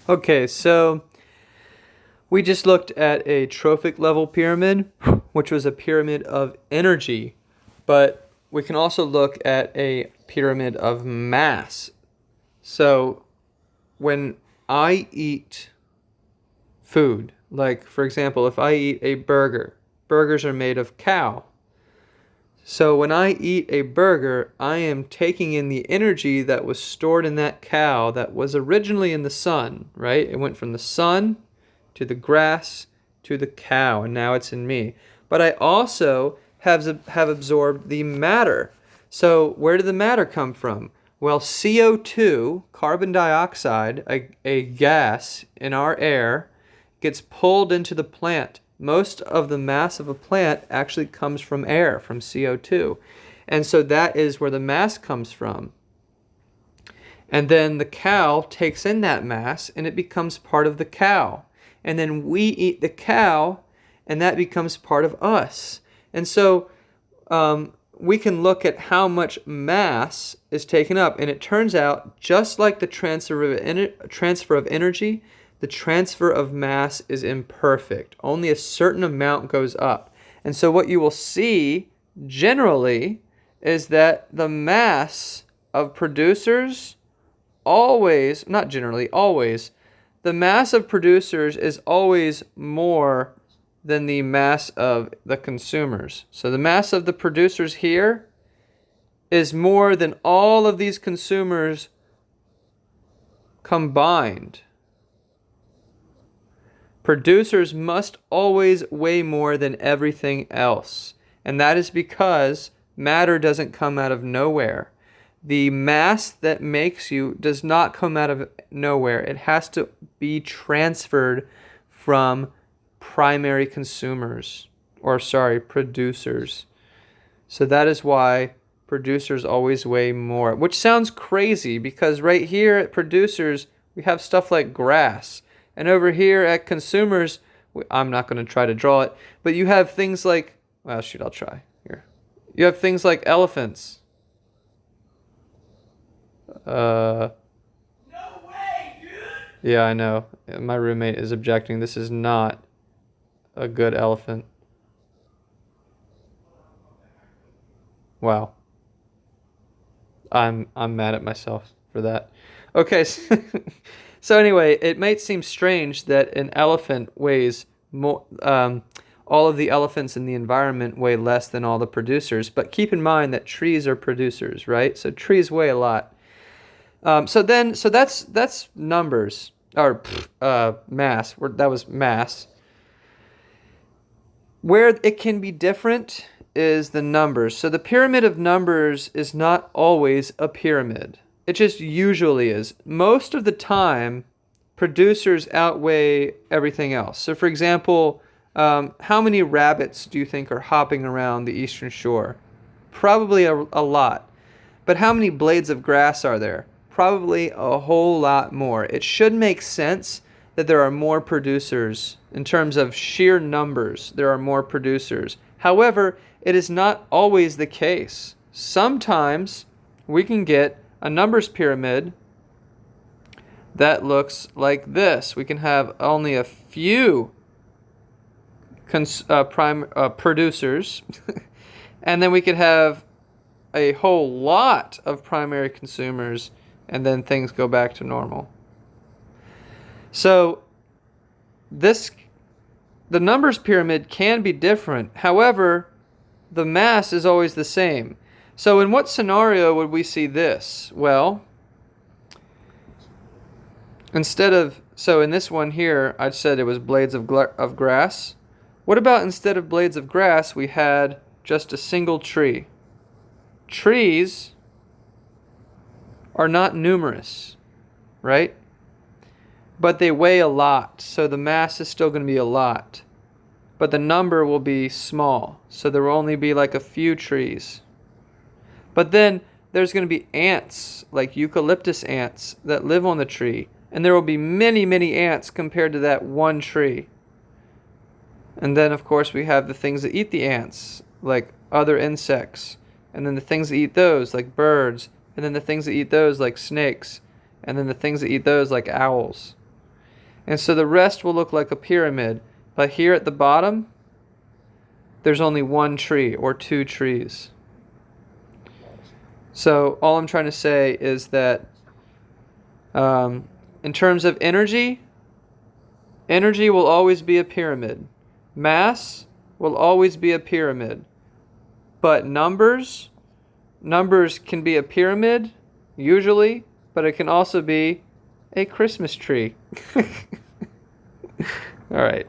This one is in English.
Okay, so we just looked at a trophic level pyramid, which was a pyramid of energy, but we can also look at a pyramid of mass. So when I eat food, like for example, if I eat a burger, burgers are made of cow. So when I eat a burger, I am taking in the energy that was stored in that cow that was originally in the sun, right? It went from the sun to the grass to the cow, and now it's in me. But I also have absorbed the matter. So where did the matter come from? Well, CO2, carbon dioxide, a gas in our air, gets pulled into the plant. Most of the mass of a plant actually comes from air, from CO2. And so that is where the mass comes from. And then the cow takes in that mass and it becomes part of the cow. And then we eat the cow and that becomes part of us. And so we can look at how much mass is taken up. And it turns out, just like the transfer of energy, the transfer of mass is imperfect. Only a certain amount goes up. And so what you will see generally is that the mass of producers always, not generally, always, the mass of producers is always more than the mass of the consumers. So the mass of the producers here is more than all of these consumers combined. Producers must always weigh more than everything else. And that is because matter doesn't come out of nowhere. The mass that makes you does not come out of nowhere. It has to be transferred from primary consumers, producers. So that is why producers always weigh more, which sounds crazy because right here at producers, we have stuff like grass. And over here at consumers, I'm not going to try to draw it, but you have things like, well, shoot, I'll try here. You have things like elephants. No way, dude! Yeah, I know. My roommate is objecting. This is not a good elephant. Wow. I'm mad at myself for that. Okay, so anyway, it might seem strange that an elephant weighs more. All of the elephants in the environment weigh less than all the producers, but keep in mind that trees are producers, right? So trees weigh a lot. So that's numbers or mass. That was mass. Where it can be different is the numbers. So the pyramid of numbers is not always a pyramid. It just usually is. Most of the time, producers outweigh everything else. So for example, how many rabbits do you think are hopping around the eastern shore? Probably a lot. But how many blades of grass are there? Probably a whole lot more. It should make sense that there are more producers. In terms of sheer numbers, there are more producers. However, it is not always the case. Sometimes we can get a numbers pyramid that looks like this. We can have only a few producers, and then we could have a whole lot of primary consumers, and then things go back to normal. So the numbers pyramid can be different. However, the mass is always the same. So in what scenario would we see this? Well, so in this one here, I said it was blades of grass. What about instead of blades of grass, we had just a single tree? Trees are not numerous, right? But they weigh a lot, so the mass is still going to be a lot. But the number will be small, so there will only be like a few trees. But then there's going to be ants, like eucalyptus ants, that live on the tree. And there will be many, many ants compared to that one tree. And then, of course, we have the things that eat the ants, like other insects. And then the things that eat those, like birds. And then the things that eat those, like snakes. And then the things that eat those, like owls. And so the rest will look like a pyramid. But here at the bottom, there's only one tree or two trees. So all I'm trying to say is that in terms of energy, energy will always be a pyramid. Mass will always be a pyramid. But numbers can be a pyramid, usually, but it can also be a Christmas tree. All right.